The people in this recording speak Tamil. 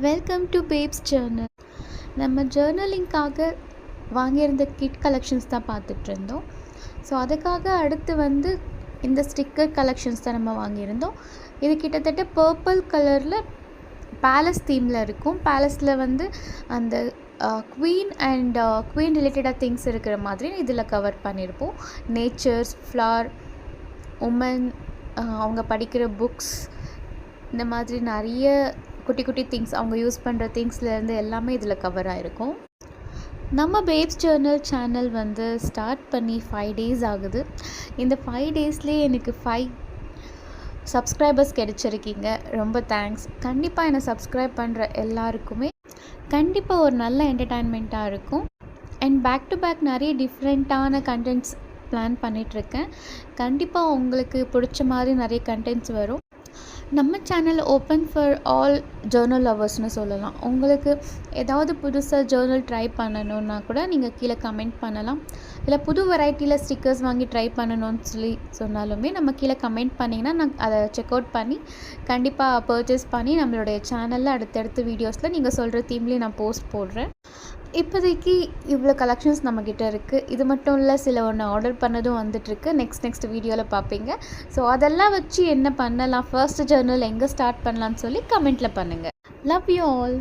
Welcome to babes journal. நம்ம ஜர்னலிங்காக வாங்கியிருந்த கிட் கலெக்ஷன்ஸ் தான் பார்த்துட்ருந்தோம். ஸோ அதுக்காக அடுத்து இந்த ஸ்டிக்கர் கலெக்ஷன்ஸ் தான் நம்ம வாங்கியிருந்தோம். இது கிட்டத்தட்ட பர்பிள் கலரில் பேலஸ் தீமில் இருக்கும். பேலஸில் அந்த குவீன் அண்ட் குவீன் ரிலேட்டடாக திங்ஸ் இருக்கிற மாதிரி இதில் கவர் பண்ணியிருப்போம். நேச்சர்ஸ், ஃப்ளார், உமன், அவங்க படிக்கிற புக்ஸ், இந்த மாதிரி நிறைய குட்டி குட்டி திங்ஸ், அவங்க யூஸ் பண்ணுற திங்ஸ்லேருந்து எல்லாமே இதில் கவர் ஆகிருக்கும். நம்ம பேப்ஸ் ஜர்னல் சேனல் ஸ்டார்ட் பண்ணி 5 days ஆகுது. இந்த 5 daysலேயே எனக்கு 5 சப்ஸ்கிரைபர்ஸ் கிடைச்சிருக்கீங்க. ரொம்ப தேங்க்ஸ். கண்டிப்பாக என்னை சப்ஸ்கிரைப் பண்ணுற எல்லாருக்குமே கண்டிப்பாக ஒரு நல்ல என்டர்டைன்மெண்ட்டாக இருக்கும். அண்ட் பேக் டு பேக் நிறைய டிஃப்ரெண்ட்டான கண்டென்ட்ஸ் பிளான் பண்ணிகிட்ருக்கேன். கண்டிப்பாக உங்களுக்கு பிடிச்ச மாதிரி நிறைய கண்டென்ட்ஸ் வரும். நம்ம channel open for all journal லவர்ஸ்னு சொல்லலாம். உங்களுக்கு ஏதாவது புதுசாக ஜர்னல் ட்ரை பண்ணணுன்னா கூட நீங்கள் கீழே கமெண்ட் பண்ணலாம். இல்லை புது வெரைட்டியில் ஸ்டிக்கர்ஸ் வாங்கி ட்ரை பண்ணணும்னு சொன்னாலுமே நம்ம கீழே கமெண்ட் பண்ணிங்கன்னா நான் அதை செக் அவுட் பண்ணி கண்டிப்பாக பர்ச்சேஸ் பண்ணி நம்மளுடைய சேனலில் அடுத்தடுத்த வீடியோஸில் நீங்கள் சொல்கிற தீம்லேயே நான் போஸ்ட் போடுறேன். இப்போதைக்கு இவ்வளோ கலெக்ஷன்ஸ் நம்மக்கிட்ட இருக்குது. இது மட்டும் இல்லை, சில ஒன்று ஆர்டர் பண்ணதும் வந்துட்டுருக்கு. நெக்ஸ்ட் வீடியோவில் பார்ப்பீங்க. ஸோ அதெல்லாம் வச்சு என்ன பண்ணலாம், ஃபர்ஸ்ட் ஜர்னல் எங்கே ஸ்டார்ட் பண்ணலான்னு சொல்லி கமெண்ட்டில் பண்ணுங்கள். Love you all.